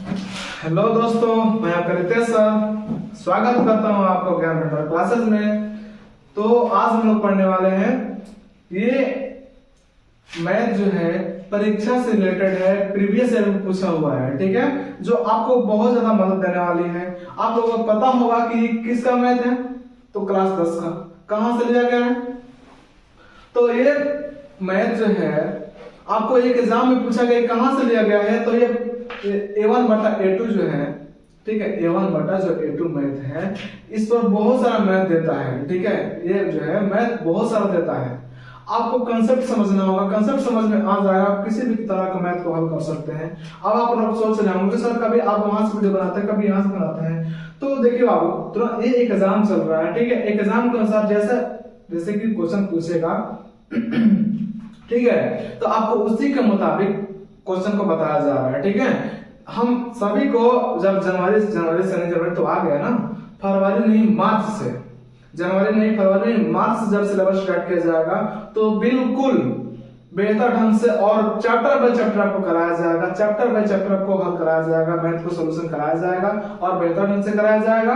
Hello दोस्तों, मैं आपका रितेश सर स्वागत करता हूं आपको ज्ञान भंडार क्लासेस में। तो आज हम लोग पढ़ने वाले हैं ये मैथ जो है परीक्षा से रिलेटेड है, प्रीवियस ईयर में पूछा हुआ है, ठीक है, जो आपको बहुत ज्यादा मदद देने वाली है। आप लोगों को पता होगा कि किसका मैथ है, तो क्लास 10 का कहां से लिया गया है। तो ये मैथ जो है आपको एक एग्जाम में पूछा गया कहां से लिया गया है, तो ये A1 बटा A2 जो है, ठीक है, A1 बटा जो A2 मैथ है, इस पर बहुत सारा मैथ देता है, ठीक है, ये जो है मैथ बहुत सारा देता है। आपको कंसेप्ट समझना होगा, कंसेप्ट समझ में आ जाएगा, आप किसी भी तरह का मैथ को हल कर सकते हैं। अब आप लोग सोच रहे होंगे सर कभी आप वहां से वीडियो बनाते हैं, कभी यहाँ से बनाते हैं, तो देखिए बाबू तुरंत ये एक एग्जाम चल रहा है, ठीक है, एक एग्जाम के अनुसार जैसे कि क्वेश्चन पूछेगा ठीक है, तो आपको उसी के मुताबिक क्वेश्चन को बताया जा रहा है, ठीक है। हम सभी को जब जनवरी जनवरी तो आ गया ना, फरवरी नहीं मार्च से, जनवरी नहीं फरवरी नहीं मार्च से जब सिलेबस स्टार्ट किया जाएगा तो बिल्कुल बेहतर ढंग से और चैप्टर बाय चैप्टर आपको कराया जाएगा, चैप्टर बाय चैप्टर आपको हल कराया जाएगा, मैथ को सॉल्यूशन कराया जाएगा और बेहतर ढंग से कराया जाएगा।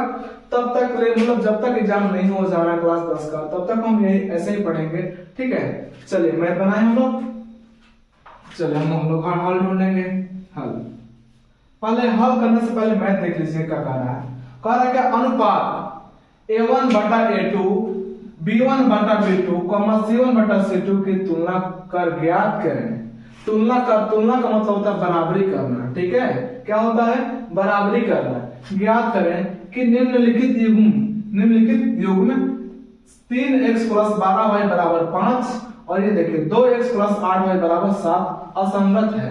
तब तक मतलब जब तक एग्जाम नहीं हो जा रहा क्लास 10 का, तब तक हम यही ऐसे ही पढ़ेंगे, ठीक है। चलिए मैथ बनाए हम लोग, चलिए हम लोग हल ढूंढेंगे। हल पहले हल करने से पहले मैथ देख लीजिए क्या कह रहा है। कह रहा है क्या, अनुपात A1 बटा A2 B1 बटा B2 C1 बटा C2 की तुलना कर ज्ञात करें। तुलना का मतलब होता है बराबरी करना, ठीक है, क्या होता है बराबरी करना। ज्ञात करें कि निम्नलिखित युग्म 3x प्लस 12y बराबर 5 और ये देखिए 2x प्लस 8y बराबर 7 असंगत है।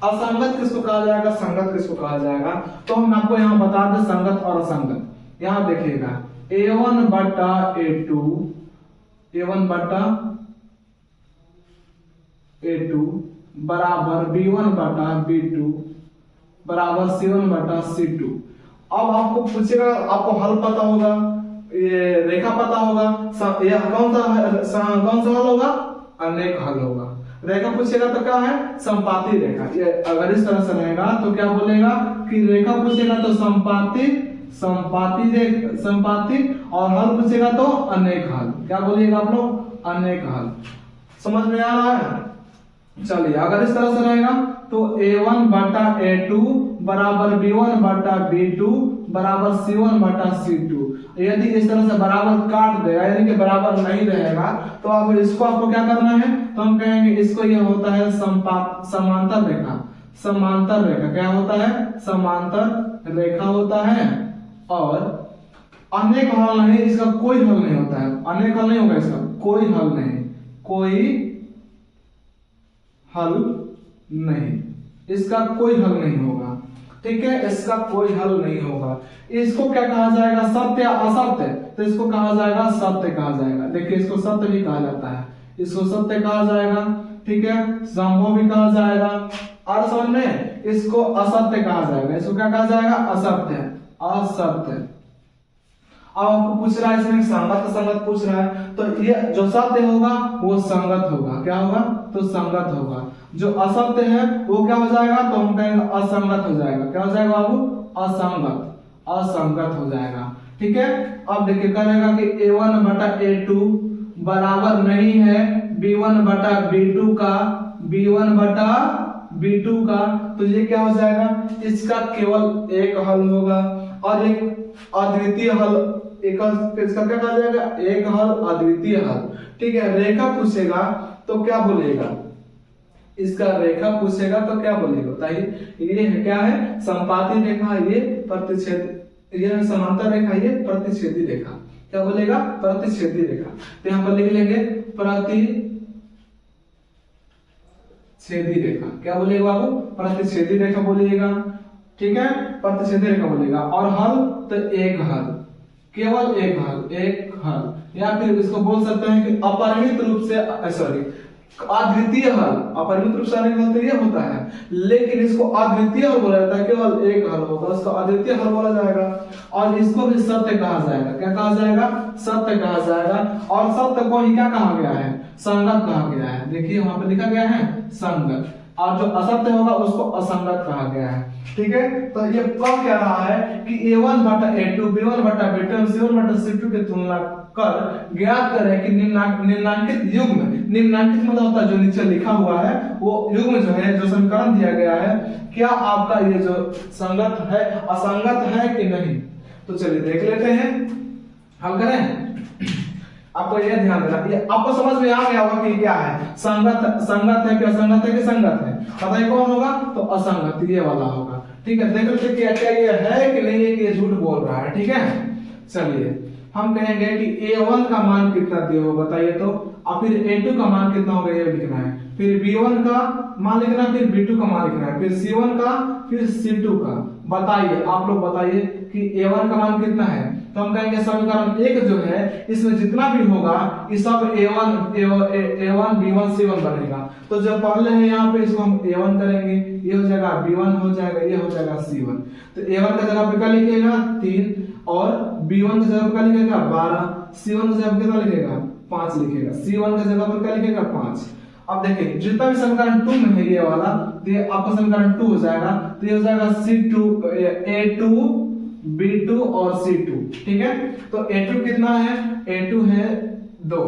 असंगत किसको कहा जाएगा, संगत किसको कहा जाएगा, तो हम आपको यहाँ बता दें संगत और असंगत। यहाँ देखिएगा A1 बटा A2 बराबर B1 बटा B2 बराबर C1 बटा C2। अब आपको पूछेगा, आपको हल पता होगा, ये रेखा पता होगा, यह कौन सा हल होगा, अनेक हल होगा। रेखा पूछेगा तो क्या है, संपाती रेखा। ये अगर इस तरह से रहेगा तो क्या बोलेगा कि रेखा पूछेगा तो संपाती और हल पूछेगा तो अनेक हल। क्या बोलिएगा आप लोग, अनेक हल। समझ में आ रहा है। चलिए अगर इस तरह से रहेगा तो A1 बटा A2 बराबर B1 बटा B2 बराबर C1 बटा C2। यदि इस तरह से बराबर काट देगा, यानी कि बराबर नहीं रहेगा, तो अब इसको आपको क्या करना है, तो हम कहेंगे इसको ये होता है समांतर रेखा। समांतर रेखा क्या होता है, समांतर रेखा होता है। और अनेक हल नहीं, इसका कोई हल नहीं होता है, अनेक हल नहीं होगा, इसका कोई हल नहीं, कोई हल नहीं, इसका कोई हल नहीं होगा, ठीक है, इसका कोई हल नहीं होगा। इसको क्या कहा जाएगा, सत्य या असत्य, तो इसको कहा जाएगा सत्य कहा जाएगा। देखिए इसको सत्य भी कहा जाता है, इसको सत्य कहा जाएगा, ठीक है, संभव भी कहा जाएगा। और समझ में, इसको असत्य कहा जाएगा, इसको क्या कहा जाएगा, असत्य, असत्य। अब आपको पूछ रहा है इसमें संगत संगत पूछ रहा है, तो ये जो सत्य होगा वो संगत होगा, क्या होगा, तो संगत होगा। जो असत्य है वो क्या हो जाएगा, तो हम कहेंगे असंगत हो जाएगा। क्या हो जाएगा बाबू, असंगत, असंगत हो जाएगा, ठीक है। अब देखिए कहेगा कि A1 बटा A2 बराबर नहीं है B1 बटा B2 का, B1 बटा B2 का, तो ये क्या हो जाएगा, इसका केवल एक हल होगा और एक अद्वितीय हल, इसका क्या कहा जाएगा, एक हल अद्वितीय हल, ठीक है। रेखा पूछेगा तो क्या बोलेगा, इसका रेखा पूछेगा तो क्या बोलेगा बताइए। ये क्या है, संपाती रेखा, ये प्रतिच्छेद, ये समांतर रेखा, ये प्रतिच्छेदी रेखा। क्या बोलेगा, प्रतिच्छेदी रेखा। तो यहाँ पर लिख लेंगे प्रतिच्छेदी रेखा। क्या बोलेगा बाबू, प्रतिच्छेदी रेखा बोलिएगा, ठीक है, प्रतिच्छेदी रेखा बोलेगा। और हल तो एक हल, केवल एक हल, एक हल, या फिर इसको बोल सकते हैं कि अपरिमित रूप से, सॉरी अद्वितीय हल। अपरिमित रूप से अनेक ये होता है, लेकिन इसको अद्वितीय हल बोला जाता है, केवल एक हल होगा, उसको अद्वितीय हल बोला जाएगा। और इसको भी सत्य कहा जाएगा। क्या कहा जाएगा, सत्य कहा जाएगा। और सत्य को ही क्या कहा गया है, संगत कहा गया है। देखिए वहां पे लिखा गया है संगत। और जो असत्य होगा उसको असंगत कहा गया है। ठीक है, तो ये कब कह रहा है कि A1 बटा A2 B1 बटा B2 C1 बटा C2 की तुलना कर ज्ञात करें कि निम्नांकित युग्म, निम्नांकित मतलब होता है जो नीचे लिखा हुआ है वो युग्म जो है, जो समीकरण दिया गया है, क्या आपका ये जो संगत है असंगत है कि नहीं। तो चलिए देख लेते हैं, हल करें। आपको यह ध्यान देना, ये आपको समझ में आ गया होगा कि क्या है, संगत है कि असंगत है कि संगत है। बताइए कौन होगा, तो असंगत ये वाला होगा। ठीक है, देख लेते कि क्या ये है कि नहीं है, कि ये झूठ बोल रहा है। ठीक है, चलिए हम कहेंगे कि A1 का मान कितना दिया हो बताइए तो, और फिर A2 का मान कितना होगा ये लिखना है, फिर B1 का मान लिखना है, फिर B2 का मान लिखना है, फिर C1 का, फिर C2 का। बताइए, आप लोग बताइए कि A1 का मान कितना है। तो हम कहेंगे समीकरण 1 जो है इसमें जितना भी होगा ये सब A1 B1 C1 बनेगा। तो जब पहले है यहाँ पे इसको हम A1 करेंगे, ये हो जाएगा B1 हो जाएगा, ये हो जाएगा C1। तो A1 का जगह पे क्या लिखिएगा 3, और B1 की जगह पर क्या लिखेगा 12, C1 की जगह पर कितना लिखेगा 5 लिखेगा, C1 की जगह पर क्या लिखेगा 5। अब देखिए जितना भी समीकरण 2 में है ये वाला, तो ये आपका समीकरण 2 हो जाएगा। तो ये हो जाएगा C2 A2 B2 और C2। ठीक है, तो A2 कितना है, A2 है 2,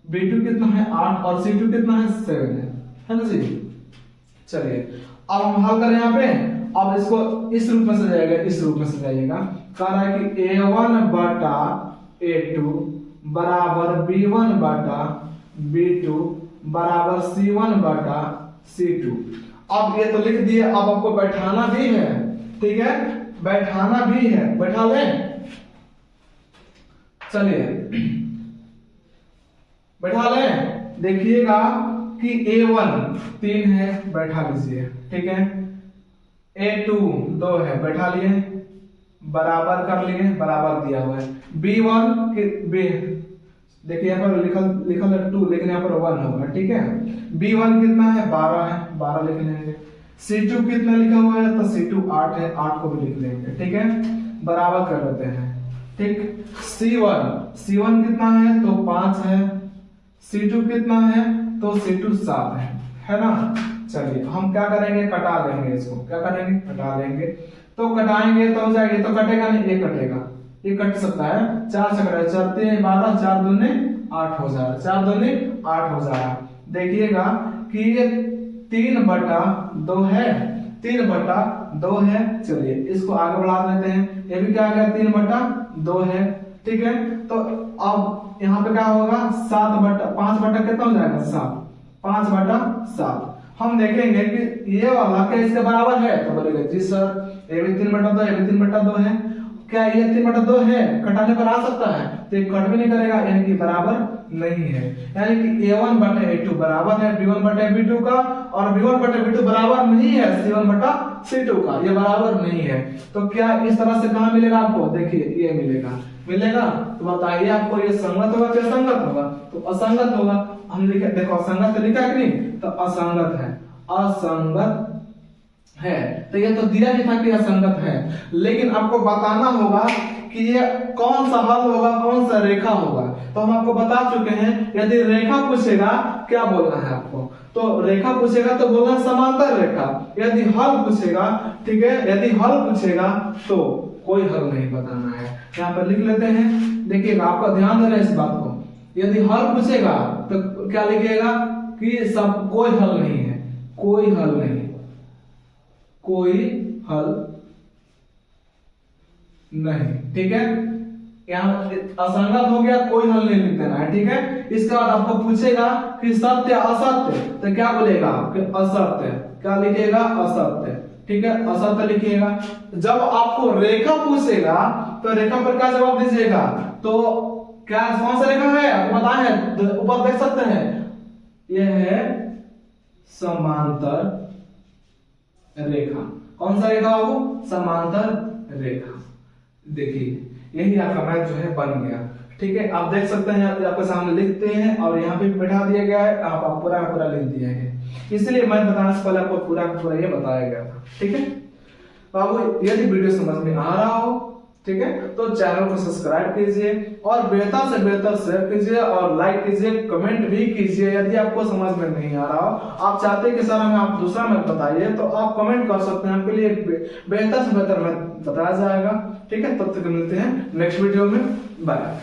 B2 कितना है 8 और C2 कितना है 7 है ना जी। चलिए अब हम हल करें यहाँ पे। अब इसको इस रूप में सजाएगा, इस रूप में सजाइएगा। कह रहा है कि A1 बटा A2 बराबर B1 बटा B2 बराबर C1 बटा C2। अब ये तो लिख दिए, अब आपको बैठाना भी है। ठीक है, बैठाना भी है, बैठा लें। चलिए बैठा लें, देखिएगा कि A1 3 है, बैठा लीजिए। ठीक है, A2 2 है, बैठा लिए, बराबर कर लिए, बराबर दिया हुआ है। B1 देखिए यहाँ पर लिखल है 2, लेकिन यहाँ पर 1 होगा। ठीक है, B1 कितना है 12 है, 12 लिख लेंगे। C2 कितना लिखा हुआ है, तो C2 8 है, 8 को भी लिख लेंगे। ठीक है, बराबर कर लेते हैं। ठीक, C1 कितना है, तो 5 है, C2 कितना है, तो C2 7 है ना। चलिए हम क्या करेंगे, कटा लेंगे इसको। क्या करेंगे, कटा लेंगे। तो कटाएंगे तो हो जाएगा, ये तो कटेगा नहीं, ये कटेगा, ये कट सकता है। 4 से कटेगा, 4 3 12, 4 दूने 8 हो जाएगा, 4 दूने 8 हो जाएगा। देखिएगा कि ये 3 बटा 2 है, 3 बटा 2 है। चलिए इसको आगे बढ़ा लेते हैं, ये भी क्या आ गया 3 बटा 2 है। ठीक है, तो अब यहाँ पे क्या होगा 5 बटा कितना हो जाएगा 7, 5 बटा 7। हम देखेंगे कि ये वाला क्या इसके बराबर है, तो बोलेगा जी सर ये भी 3 बटा 2, ये भी 3 बटा 2 है। क्या ये 3 बटा 2 है, कटाने पर आ सकता है, तो ये कट भी नहीं करेगा, यानी कि बराबर नहीं है। यानी कि A1 बटे A2 बराबर है B1 बटे B2 का, और B1 बटे B2 बराबर नहीं है C1 बटा C2 का, ये बराबर नहीं है। तो क्या इस तरह से कहां मिलेगा आपको, देखिए ये मिलेगा। तो बताइए आपको ये संगत होगा कि असंगत होगा, तो असंगत होगा। हम लिखे, देखो असंगत लिखा है कि नहीं, तो असंगत है, असंगत है। तो ये तो दिया ही था कि असंगत है, लेकिन आपको बताना होगा कि ये कौन सा हल होगा, कौन सा रेखा होगा। तो हम आपको बता चुके हैं, यदि रेखा पूछेगा क्या बोलना है आपको, तो रेखा पूछेगा तो बोलना समांतर रेखा। यदि हल पूछेगा, ठीक है, यदि हल पूछेगा तो कोई हल नहीं बताना है। यहाँ पर लिख लेते हैं, देखिएगा आपका ध्यान देना इस बात को। यदि हल पूछेगा तो क्या लिखिएगा कि सब कोई हल नहीं है, कोई हल नहीं, कोई हल नहीं। ठीक है, यहाँ असंगत हो गया, कोई हल नहीं लिख देना है। ठीक है, इसके बाद आपको पूछेगा कि सत्य असत्य, तो क्या बोलेगा कि असत्य। क्या लिखिएगा असत्य। ठीक है, असत्य लिखिएगा। जब आपको रेखा पूछेगा तो रेखा पर क्या जवाब दीजिएगा, तो क्या कौन सा रेखा है आपको पता है, ऊपर देख सकते हैं, यह है समांतर रेखा। कौन सा रेखा हो, समांतर रेखा। देखिए यही आपका मैथ जो है बन गया। ठीक है, आप देख सकते हैं आपके सामने लिखते हैं, और यहाँ पे बैठा दिया गया है, आप पूरा का पूरा लिख दिया है। इसलिए मैं बताने से पहले आपको पूरा का पूरा ये बताया गया था। ठीक है बाबू, यदि वीडियो समझ में आ रहा हो ठीक है, तो चैनल को सब्सक्राइब कीजिए और बेहतर से बेहतर शेयर कीजिए और लाइक कीजिए, कमेंट भी कीजिए। यदि आपको समझ में नहीं आ रहा हो, आप चाहते हैं कि सर हमें आप दूसरा मैथ बताइए, तो आप कमेंट कर सकते हैं, आपके लिए बेहतर से बेहतर मैथ बताया जाएगा। ठीक है, तब तक मिलते हैं नेक्स्ट वीडियो में, बाय।